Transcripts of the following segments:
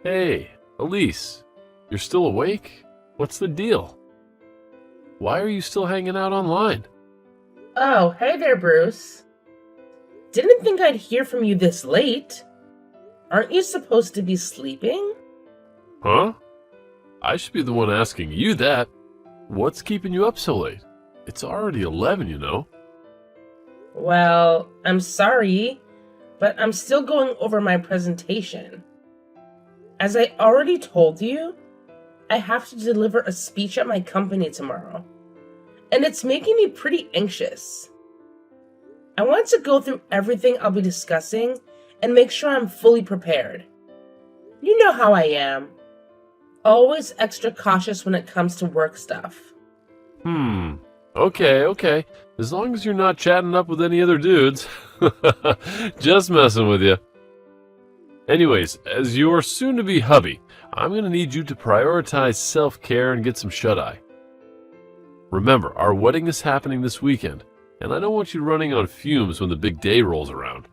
Hey, Elise, you're still awake? What's the deal? Why are you still hanging out online? Oh, hey there, Bruce. Didn't think I'd hear from you this late. Aren't you supposed to be sleeping? Huh? I should be the one asking you that. What's keeping you up so late? It's already 11, you know. Well, I'm sorry, but I'm still going over my presentation. As I already told you, I have to deliver a speech at my company tomorrow, and it's making me pretty anxious. I want to go through everything I'll be discussing and make sure I'm fully prepared. You know how I am. Always extra cautious when it comes to work stuff. Okay. As long as you're not chatting up with any other dudes. Just messing with you. Anyways, as your soon-to-be hubby, I'm going to need you to prioritize self-care and get some shut-eye. Remember, our wedding is happening this weekend, and I don't want you running on fumes when the big day rolls around.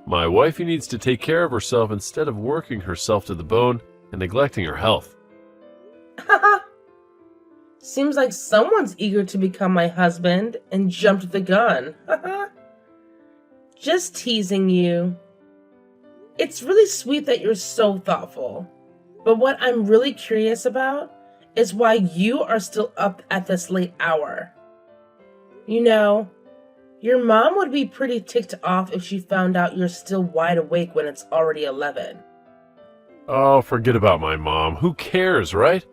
My wifey needs to take care of herself instead of working herself to the bone and neglecting her health. Haha. Seems like someone's eager to become my husband and jumped the gun. Haha. Just teasing you. It's really sweet that you're so thoughtful. But what I'm really curious about is why you are still up at this late hour. You know, your mom would be pretty ticked off if she found out you're still wide awake when it's already 11. Oh, forget about my mom. Who cares, right?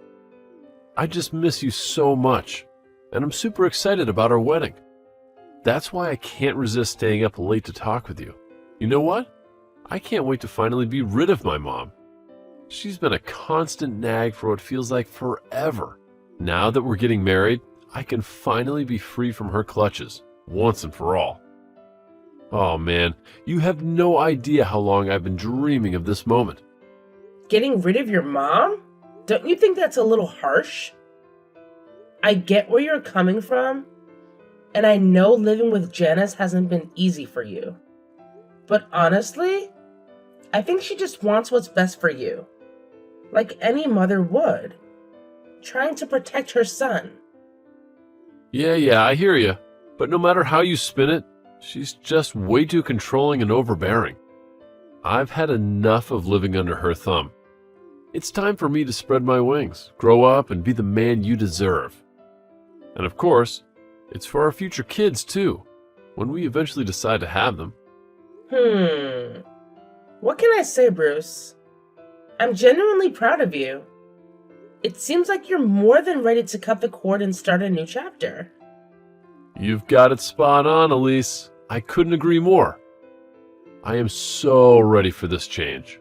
I just miss you so much, and I'm super excited about our wedding. That's why I can't resist staying up late to talk with you. You know what? I can't wait to finally be rid of my mom. She's been a constant nag for what feels like forever. Now that we're getting married, I can finally be free from her clutches, once and for all. Oh man, you have no idea how long I've been dreaming of this moment. Getting rid of your mom? Don't you think that's a little harsh? I get where you're coming from, and I know living with Janice hasn't been easy for you. But honestly, I think she just wants what's best for you. Like any mother would. Trying to protect her son. Yeah, I hear you. But no matter how you spin it, she's just way too controlling and overbearing. I've had enough of living under her thumb. It's time for me to spread my wings, grow up, and be the man you deserve. And of course, it's for our future kids too, when we eventually decide to have them. What can I say, Bruce? I'm genuinely proud of you. It seems like you're more than ready to cut the cord and start a new chapter. You've got it spot on, Elise. I couldn't agree more. I am so ready for this change.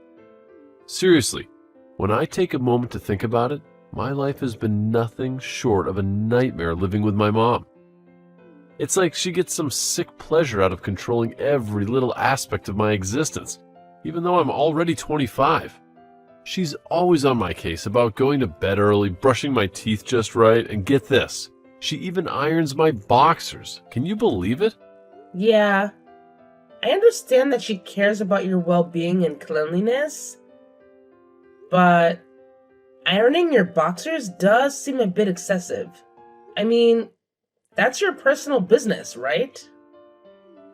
Seriously, when I take a moment to think about it, my life has been nothing short of a nightmare living with my mom. It's like she gets some sick pleasure out of controlling every little aspect of my existence, even though I'm already 25. She's always on my case about going to bed early, brushing my teeth just right, and get this, she even irons my boxers. Can you believe it? Yeah, I understand that she cares about your well-being and cleanliness, but ironing your boxers does seem a bit excessive. I mean, that's your personal business, right?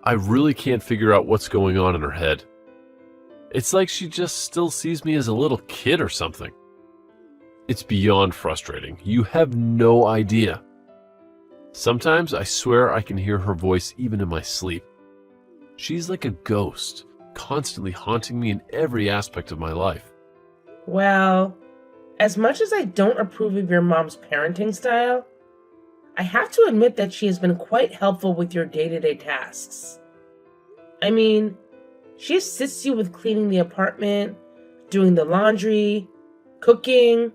I really can't figure out what's going on in her head. It's like she just still sees me as a little kid or something. It's beyond frustrating. You have no idea. Sometimes I swear I can hear her voice even in my sleep. She's like a ghost, constantly haunting me in every aspect of my life. Well, as much as I don't approve of your mom's parenting style, I have to admit that she has been quite helpful with your day-to-day tasks. I mean, she assists you with cleaning the apartment, doing the laundry, cooking,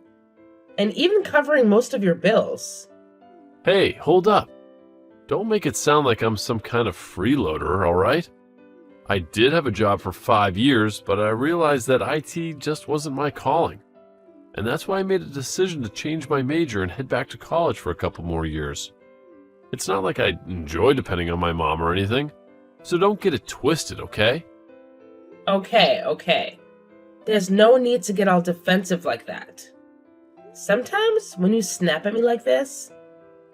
and even covering most of your bills. Hey, hold up. Don't make it sound like I'm some kind of freeloader, all right? I did have a job for 5 years, but I realized that IT just wasn't my calling. And that's why I made a decision to change my major and head back to college for a couple more years. It's not like I enjoy depending on my mom or anything, so don't get it twisted, okay? Okay. There's no need to get all defensive like that. Sometimes, when you snap at me like this,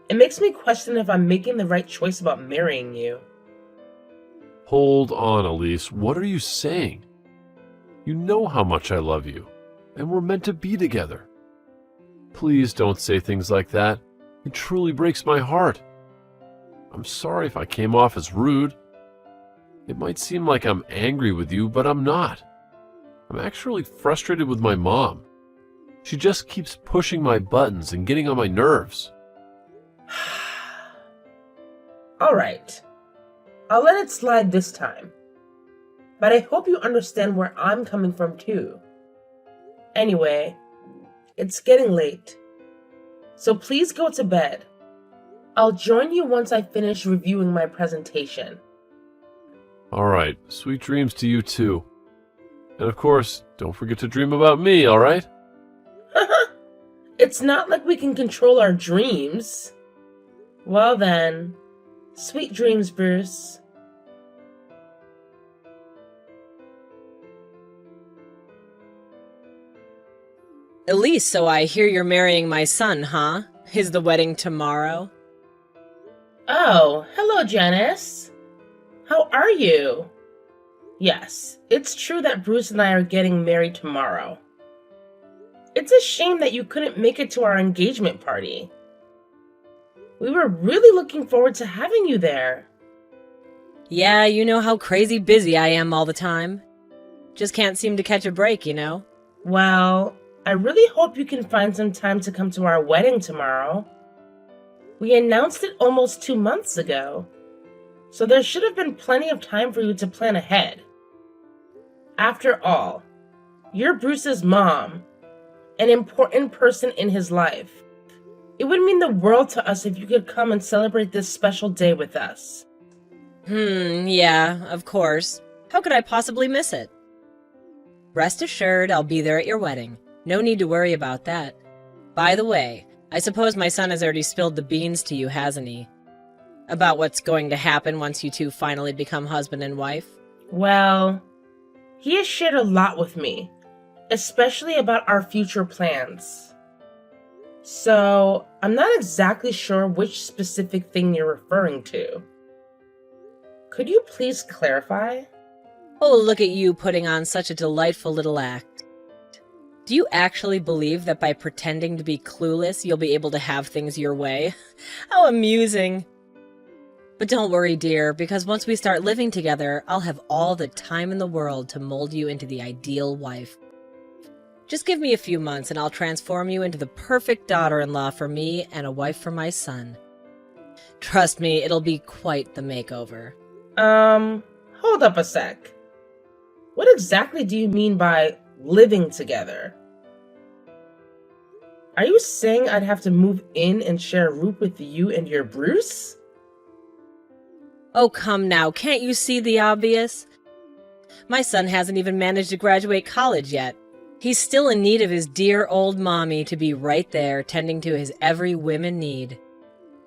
it makes me question if I'm making the right choice about marrying you. Hold on, Elise. What are you saying? You know how much I love you, and we're meant to be together. Please don't say things like that. It truly breaks my heart. I'm sorry if I came off as rude. It might seem like I'm angry with you, but I'm not. I'm actually frustrated with my mom. She just keeps pushing my buttons and getting on my nerves. All right. I'll let it slide this time. But I hope you understand where I'm coming from too. Anyway, it's getting late. So please go to bed. I'll join you once I finish reviewing my presentation. All right, sweet dreams to you too. And of course, don't forget to dream about me, all right? It's not like we can control our dreams. Well then, sweet dreams, Bruce. Elise, so I hear you're marrying my son, huh? Is the wedding tomorrow? Oh, hello, Janice. How are you? Yes, it's true that Bruce and I are getting married tomorrow. It's a shame that you couldn't make it to our engagement party. We were really looking forward to having you there. Yeah, you know how crazy busy I am all the time. Just can't seem to catch a break, you know? Well, I really hope you can find some time to come to our wedding tomorrow. We announced it almost 2 months ago, so there should have been plenty of time for you to plan ahead. After all, you're Bruce's mom, an important person in his life. It would mean the world to us if you could come and celebrate this special day with us. Yeah, of course. How could I possibly miss it? Rest assured, I'll be there at your wedding. No need to worry about that. By the way, I suppose my son has already spilled the beans to you, hasn't he? About what's going to happen once you two finally become husband and wife? Well, he has shared a lot with me, especially about our future plans. So, I'm not exactly sure which specific thing you're referring to. Could you please clarify? Oh, look at you putting on such a delightful little act. Do you actually believe that by pretending to be clueless, you'll be able to have things your way? How amusing. But don't worry, dear, because once we start living together, I'll have all the time in the world to mold you into the ideal wife. Just give me a few months and I'll transform you into the perfect daughter-in-law for me and a wife for my son. Trust me, it'll be quite the makeover. Hold up a sec. What exactly do you mean by living together? Are you saying I'd have to move in and share a room with you and your Bruce? Oh, come now, can't you see the obvious? My son hasn't even managed to graduate college yet. He's still in need of his dear old mommy to be right there, tending to his every whim and need.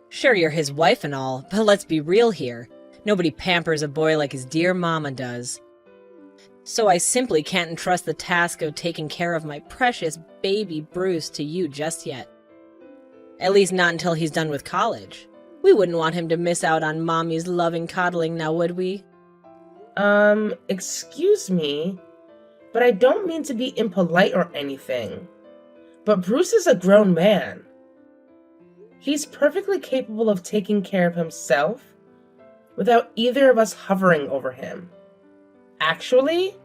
Sure, you're his wife and all, but let's be real here. Nobody pampers a boy like his dear mama does. So I simply can't entrust the task of taking care of my precious baby Bruce to you just yet. At least not until he's done with college. We wouldn't want him to miss out on mommy's loving coddling, now would we? Excuse me, but I don't mean to be impolite or anything. But Bruce is a grown man. He's perfectly capable of taking care of himself without either of us hovering over him. Actually,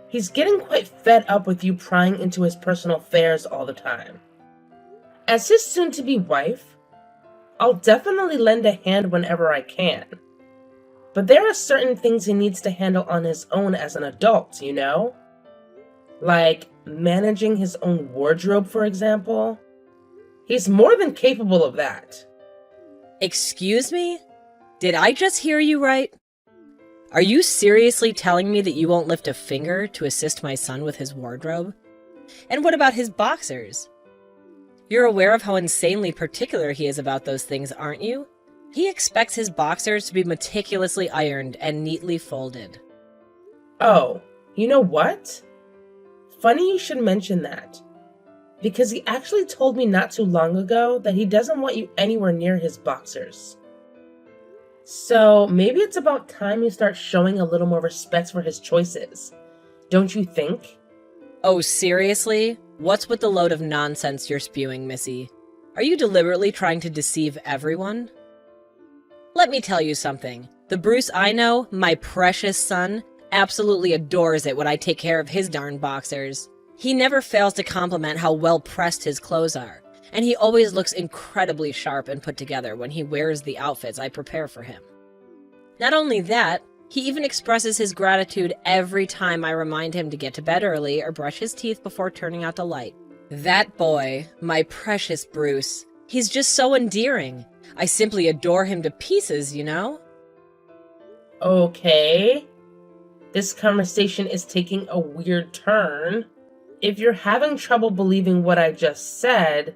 he's getting quite fed up with you prying into his personal affairs all the time. As his soon-to-be wife, I'll definitely lend a hand whenever I can. But there are certain things he needs to handle on his own as an adult, you know? Like managing his own wardrobe, for example. He's more than capable of that. Excuse me? Did I just hear you right? Are you seriously telling me that you won't lift a finger to assist my son with his wardrobe? And what about his boxers? You're aware of how insanely particular he is about those things, aren't you? He expects his boxers to be meticulously ironed and neatly folded. Oh, you know what? Funny you should mention that, because he actually told me not too long ago that he doesn't want you anywhere near his boxers. So maybe it's about time you start showing a little more respect for his choices, don't you think? Oh, seriously? What's with the load of nonsense you're spewing, Missy? Are you deliberately trying to deceive everyone? Let me tell you something. The Bruce I know, my precious son, absolutely adores it when I take care of his darn boxers. He never fails to compliment how well pressed his clothes are, and he always looks incredibly sharp and put together when he wears the outfits I prepare for him. Not only that, he even expresses his gratitude every time I remind him to get to bed early or brush his teeth before turning out the light. That boy, my precious Bruce, he's just so endearing. I simply adore him to pieces, you know? Okay. This conversation is taking a weird turn. If you're having trouble believing what I just said,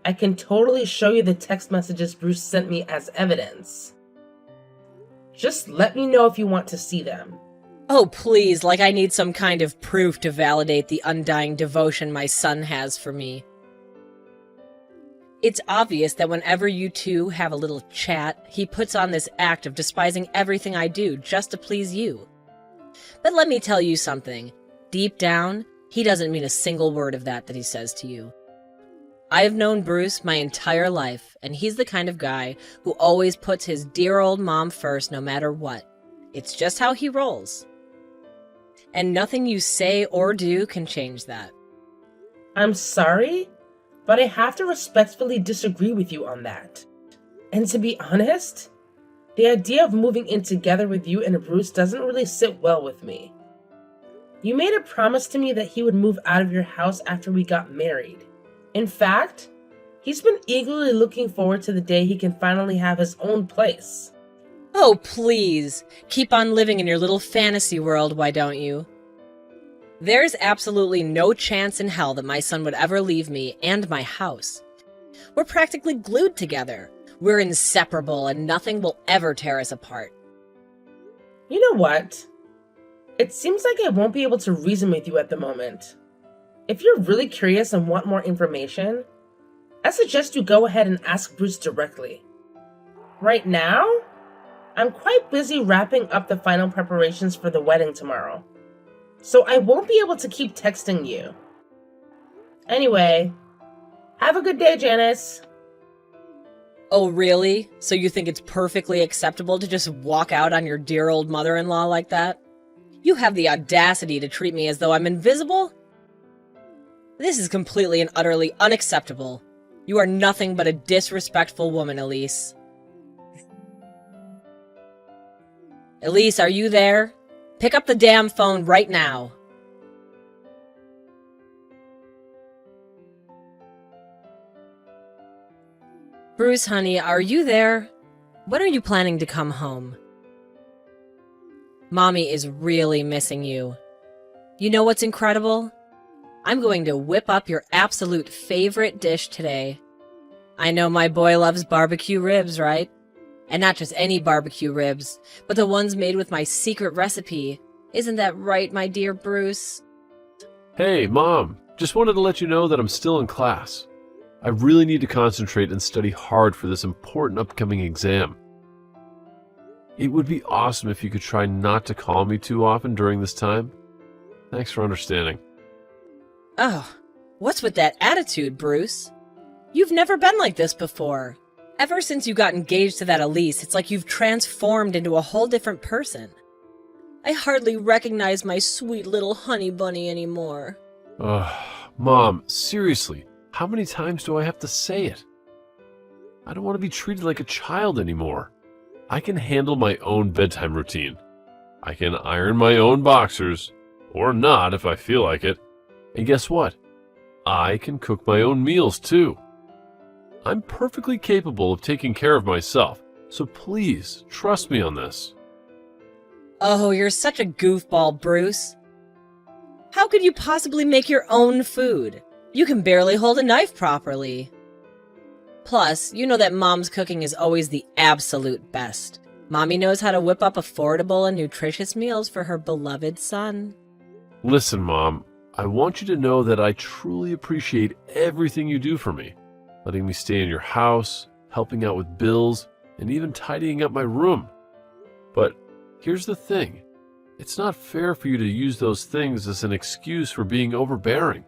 I can totally show you the text messages Bruce sent me as evidence. Just let me know if you want to see them. Oh, please, like I need some kind of proof to validate the undying devotion my son has for me. It's obvious that whenever you two have a little chat, he puts on this act of despising everything I do just to please you. But let me tell you something. Deep down, he doesn't mean a single word of that he says to you. I have known Bruce my entire life, and he's the kind of guy who always puts his dear old mom first no matter what. It's just how he rolls. And nothing you say or do can change that. I'm sorry, but I have to respectfully disagree with you on that. And to be honest, the idea of moving in together with you and Bruce doesn't really sit well with me. You made a promise to me that he would move out of your house after we got married. In fact, he's been eagerly looking forward to the day he can finally have his own place. Oh, please, keep on living in your little fantasy world, why don't you? There's absolutely no chance in hell that my son would ever leave me and my house. We're practically glued together. We're inseparable, and nothing will ever tear us apart. You know what? It seems like I won't be able to reason with you at the moment. If you're really curious and want more information, I suggest you go ahead and ask Bruce directly. Right now, I'm quite busy wrapping up the final preparations for the wedding tomorrow, so I won't be able to keep texting you. Anyway, have a good day, Janice. Oh, really? So you think it's perfectly acceptable to just walk out on your dear old mother-in-law like that? You have the audacity to treat me as though I'm invisible? This is completely and utterly unacceptable. You are nothing but a disrespectful woman, Elise. Elise, are you there? Pick up the damn phone right now. Bruce, honey, are you there? When are you planning to come home? Mommy is really missing you. You know what's incredible? I'm going to whip up your absolute favorite dish today. I know my boy loves barbecue ribs, right? And not just any barbecue ribs, but the ones made with my secret recipe. Isn't that right, my dear Bruce? Hey, Mom, just wanted to let you know that I'm still in class. I really need to concentrate and study hard for this important upcoming exam. It would be awesome if you could try not to call me too often during this time. Thanks for understanding. Oh, what's with that attitude, Bruce? You've never been like this before. Ever since you got engaged to that Elise, it's like you've transformed into a whole different person. I hardly recognize my sweet little honey bunny anymore. Mom, seriously, how many times do I have to say it? I don't want to be treated like a child anymore. I can handle my own bedtime routine. I can iron my own boxers, or not if I feel like it. And guess what? I can cook my own meals too. I'm perfectly capable of taking care of myself, so please trust me on this. Oh, you're such a goofball, Bruce. How could you possibly make your own food? You can barely hold a knife properly. Plus, you know that Mom's cooking is always the absolute best. Mommy knows how to whip up affordable and nutritious meals for her beloved son. Listen, Mom, I want you to know that I truly appreciate everything you do for me, letting me stay in your house, helping out with bills, and even tidying up my room. But here's the thing. It's not fair for you to use those things as an excuse for being overbearing.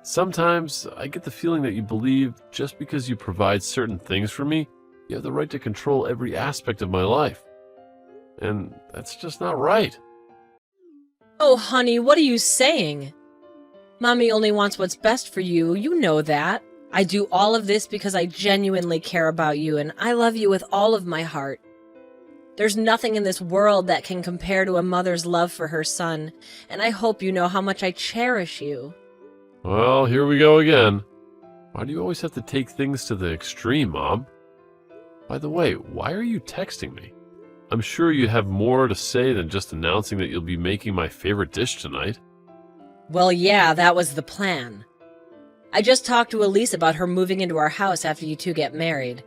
Sometimes I get the feeling that you believe just because you provide certain things for me, you have the right to control every aspect of my life. And that's just not right. Oh, honey, what are you saying? Mommy only wants what's best for you. You know that. I do all of this because I genuinely care about you, and I love you with all of my heart. There's nothing in this world that can compare to a mother's love for her son, and I hope you know how much I cherish you. Well, here we go again. Why do you always have to take things to the extreme, Mom? By the way, why are you texting me? I'm sure you have more to say than just announcing that you'll be making my favorite dish tonight. Well, yeah, that was the plan. I just talked to Elise about her moving into our house after you two get married.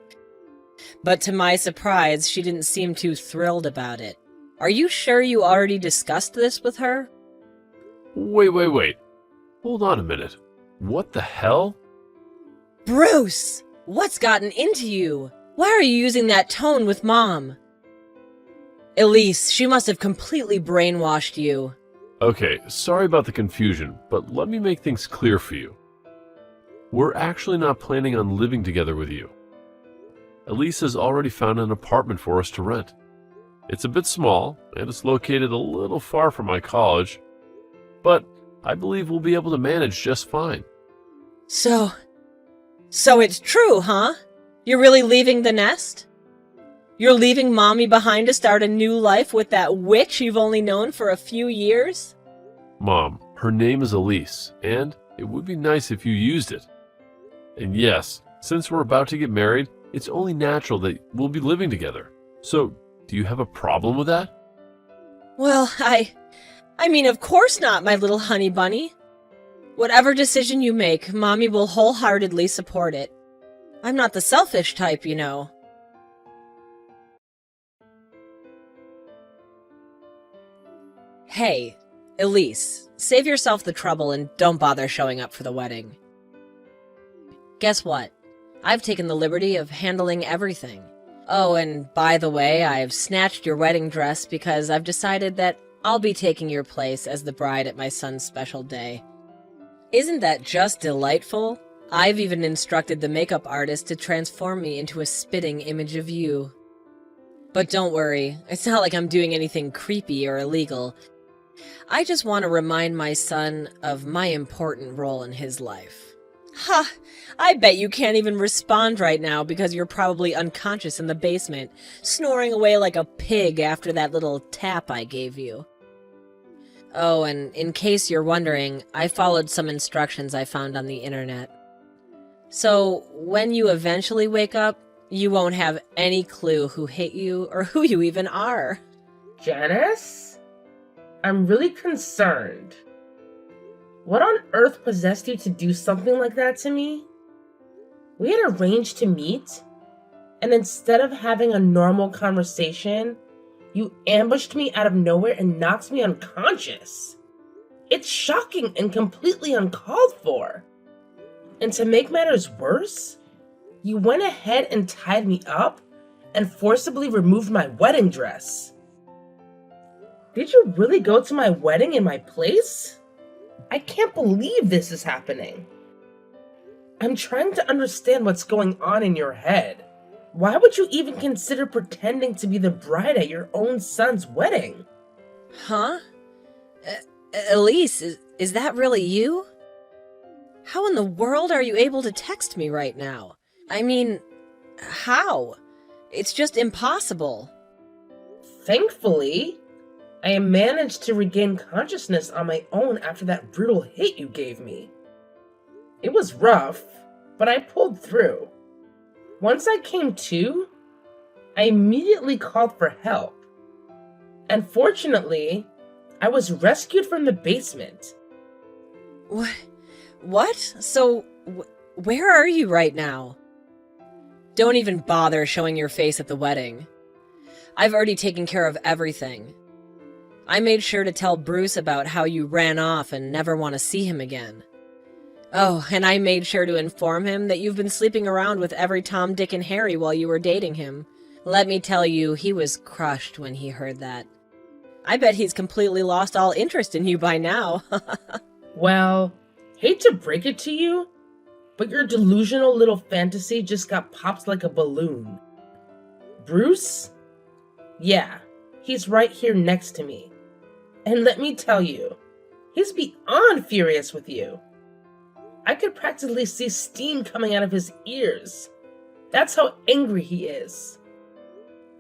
But to my surprise, she didn't seem too thrilled about it. Are you sure you already discussed this with her? Wait. Hold on a minute. What the hell? Bruce! What's gotten into you? Why are you using that tone with Mom? Elise, she must have completely brainwashed you. Okay, sorry about the confusion, but let me make things clear for you. We're actually not planning on living together with you. Elise has already found an apartment for us to rent. It's a bit small, and it's located a little far from my college, but I believe we'll be able to manage just fine. So it's true, huh? You're really leaving the nest? You're leaving Mommy behind to start a new life with that witch you've only known for a few years? Mom, her name is Elise, and it would be nice if you used it. And yes, since we're about to get married, it's only natural that we'll be living together. So, do you have a problem with that? Well, I mean, of course not, my little honey bunny. Whatever decision you make, Mommy will wholeheartedly support it. I'm not the selfish type, you know. Hey, Elise, save yourself the trouble and don't bother showing up for the wedding. Guess what? I've taken the liberty of handling everything. Oh, and by the way, I've snatched your wedding dress because I've decided that I'll be taking your place as the bride at my son's special day. Isn't that just delightful? I've even instructed the makeup artist to transform me into a spitting image of you. But don't worry, it's not like I'm doing anything creepy or illegal. I just want to remind my son of my important role in his life. Ha! I bet you can't even respond right now because you're probably unconscious in the basement, snoring away like a pig after that little tap I gave you. Oh, and in case you're wondering, I followed some instructions I found on the internet. So, when you eventually wake up, you won't have any clue who hit you or who you even are. Janice? I'm really concerned. What on earth possessed you to do something like that to me? We had arranged to meet, and instead of having a normal conversation, you ambushed me out of nowhere and knocked me unconscious. It's shocking and completely uncalled for. And to make matters worse, you went ahead and tied me up and forcibly removed my wedding dress. Did you really go to my wedding in my place? I can't believe this is happening. I'm trying to understand what's going on in your head. Why would you even consider pretending to be the bride at your own son's wedding? Huh? Elise, is that really you? How in the world are you able to text me right now? I mean, how? It's just impossible. Thankfully, I managed to regain consciousness on my own after that brutal hit you gave me. It was rough, but I pulled through. Once I came to, I immediately called for help. And fortunately, I was rescued from the basement. What? So, where are you right now? Don't even bother showing your face at the wedding. I've already taken care of everything. I made sure to tell Bruce about how you ran off and never want to see him again. Oh, and I made sure to inform him that you've been sleeping around with every Tom, Dick, and Harry while you were dating him. Let me tell you, he was crushed when he heard that. I bet he's completely lost all interest in you by now. Well, hate to break it to you, but your delusional little fantasy just got popped like a balloon. Bruce? Yeah, he's right here next to me. And let me tell you, he's beyond furious with you. I could practically see steam coming out of his ears. That's how angry he is.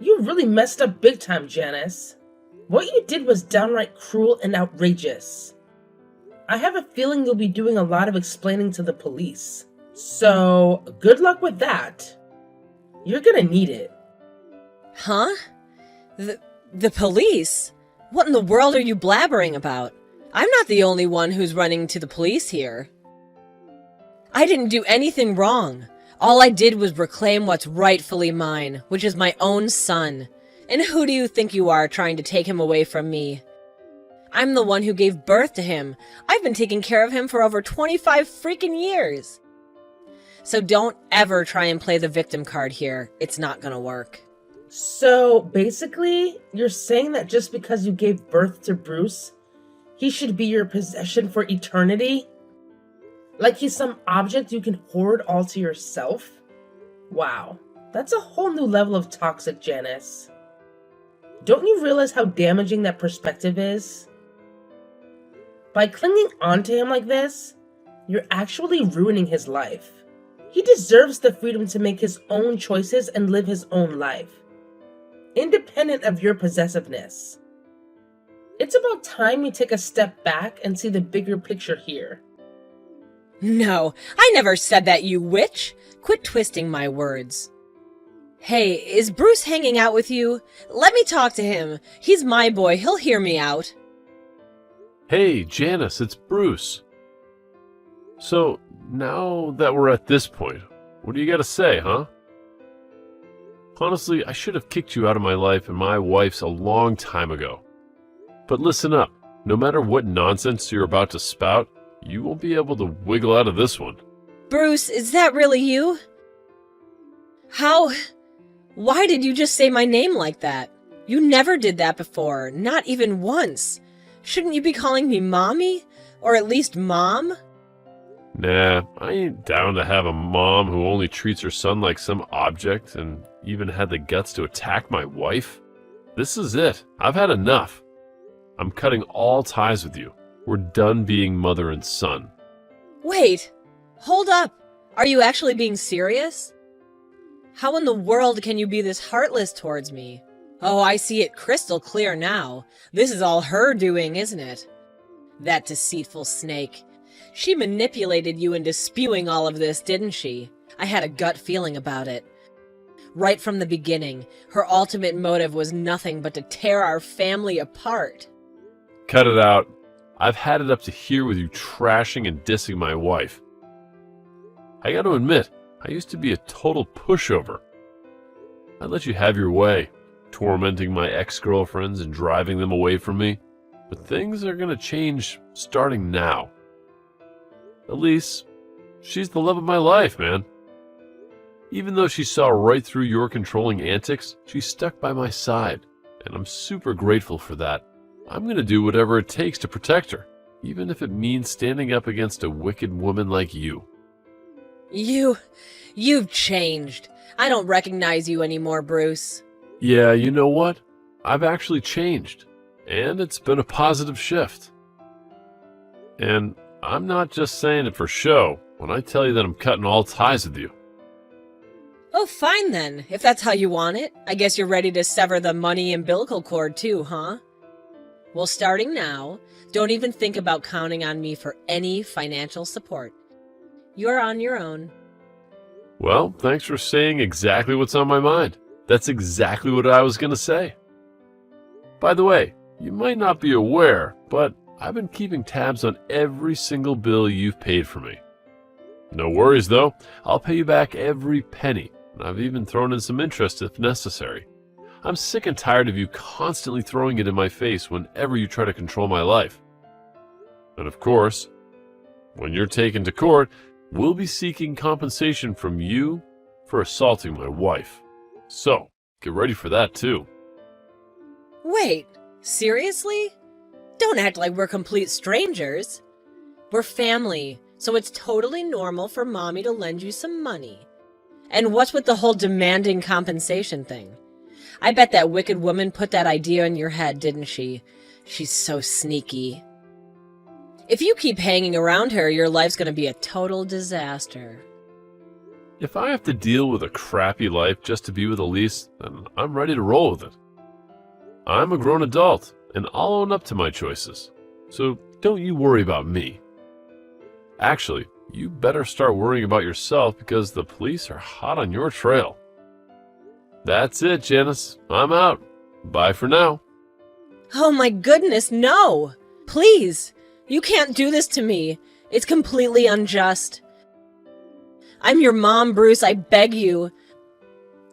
You really messed up big time, Janice. What you did was downright cruel and outrageous. I have a feeling you'll be doing a lot of explaining to the police. So, good luck with that. You're gonna need it. Huh? The police? What in the world are you blabbering about? I'm not the only one who's running to the police here. I didn't do anything wrong. All I did was reclaim what's rightfully mine, which is my own son. And who do you think you are trying to take him away from me? I'm the one who gave birth to him. I've been taking care of him for over 25 freaking years. So don't ever try and play the victim card here. It's not gonna work. So, basically, you're saying that just because you gave birth to Bruce, he should be your possession for eternity? Like he's some object you can hoard all to yourself? Wow, that's a whole new level of toxic, Janice. Don't you realize how damaging that perspective is? By clinging onto him like this, you're actually ruining his life. He deserves the freedom to make his own choices and live his own life, independent of your possessiveness. It's about time we take a step back and see the bigger picture here. No, I never said that, you witch! Quit twisting my words. Hey, is Bruce hanging out with you? Let me talk to him. He's my boy, he'll hear me out. Hey, Janice, it's Bruce. So, now that we're at this point, what do you got to say, huh? Honestly, I should have kicked you out of my life and my wife's a long time ago. But listen up, no matter what nonsense you're about to spout, you won't be able to wiggle out of this one. Bruce, is that really you? How? Why did you just say my name like that? You never did that before, not even once. Shouldn't you be calling me Mommy? Or at least Mom? Nah, I ain't down to have a mom who only treats her son like some object and even had the guts to attack my wife. This is it. I've had enough. I'm cutting all ties with you. We're done being mother and son. Wait, hold up. Are you actually being serious? How in the world can you be this heartless towards me? Oh, I see it crystal clear now. This is all her doing, isn't it? That deceitful snake. She manipulated you into spewing all of this, didn't she? I had a gut feeling about it. Right from the beginning, her ultimate motive was nothing but to tear our family apart. Cut it out. I've had it up to here with you trashing and dissing my wife. I got to admit, I used to be a total pushover. I let you have your way, tormenting my ex-girlfriends and driving them away from me. But things are going to change starting now. Elise, she's the love of my life, man. Even though she saw right through your controlling antics, she stuck by my side, and I'm super grateful for that. I'm going to do whatever it takes to protect her, even if it means standing up against a wicked woman like you. You've changed. I don't recognize you anymore, Bruce. Yeah, you know what? I've actually changed, and it's been a positive shift. And I'm not just saying it for show when I tell you that I'm cutting all ties with you. Oh, fine then. If that's how you want it. I guess you're ready to sever the money umbilical cord too, huh? Well, starting now, don't even think about counting on me for any financial support. You're on your own. Well, thanks for saying exactly what's on my mind. That's exactly what I was going to say. By the way, you might not be aware, but I've been keeping tabs on every single bill you've paid for me. No worries, though. I'll pay you back every penny, and I've even thrown in some interest if necessary. I'm sick and tired of you constantly throwing it in my face whenever you try to control my life. And of course, when you're taken to court, we'll be seeking compensation from you for assaulting my wife. So, get ready for that too. Wait, seriously? Don't act like we're complete strangers. We're family, so it's totally normal for Mommy to lend you some money. And what's with the whole demanding compensation thing? I bet that wicked woman put that idea in your head, didn't she? She's so sneaky. If you keep hanging around her, your life's gonna be a total disaster. If I have to deal with a crappy life just to be with Elise, then I'm ready to roll with it. I'm a grown adult, and I'll own up to my choices. So don't you worry about me. Actually, you better start worrying about yourself because the police are hot on your trail. That's it, Janice. I'm out. Bye for now. Oh my goodness, no! Please! You can't do this to me. It's completely unjust. I'm your mom, Bruce. I beg you.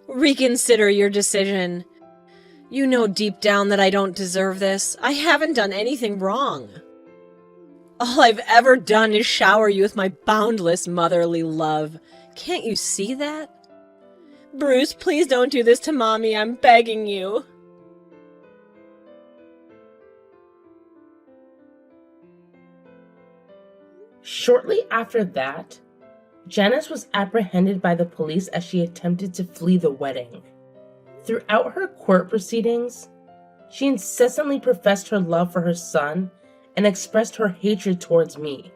Reconsider your decision. You know deep down that I don't deserve this. I haven't done anything wrong. All I've ever done is shower you with my boundless motherly love. Can't you see that? Bruce, please don't do this to Mommy. I'm begging you. Shortly after that, Janice was apprehended by the police as she attempted to flee the wedding. Throughout her court proceedings, she incessantly professed her love for her son and expressed her hatred towards me,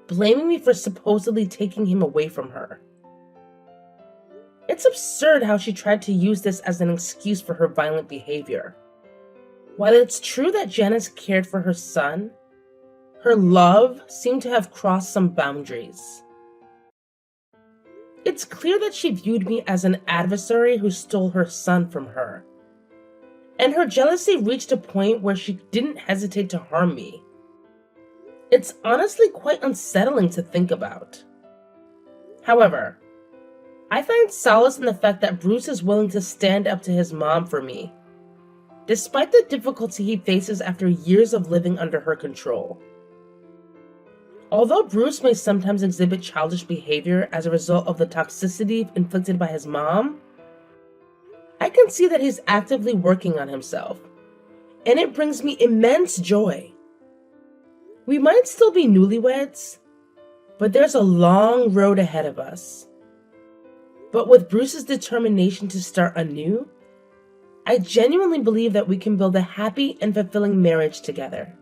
blaming me for supposedly taking him away from her. It's absurd how she tried to use this as an excuse for her violent behavior. While it's true that Janice cared for her son, her love seemed to have crossed some boundaries. It's clear that she viewed me as an adversary who stole her son from her, and her jealousy reached a point where she didn't hesitate to harm me. It's honestly quite unsettling to think about. However, I find solace in the fact that Bruce is willing to stand up to his mom for me, despite the difficulty he faces after years of living under her control. Although Bruce may sometimes exhibit childish behavior as a result of the toxicity inflicted by his mom, I can see that he's actively working on himself, and it brings me immense joy. We might still be newlyweds, but there's a long road ahead of us. But with Bruce's determination to start anew, I genuinely believe that we can build a happy and fulfilling marriage together.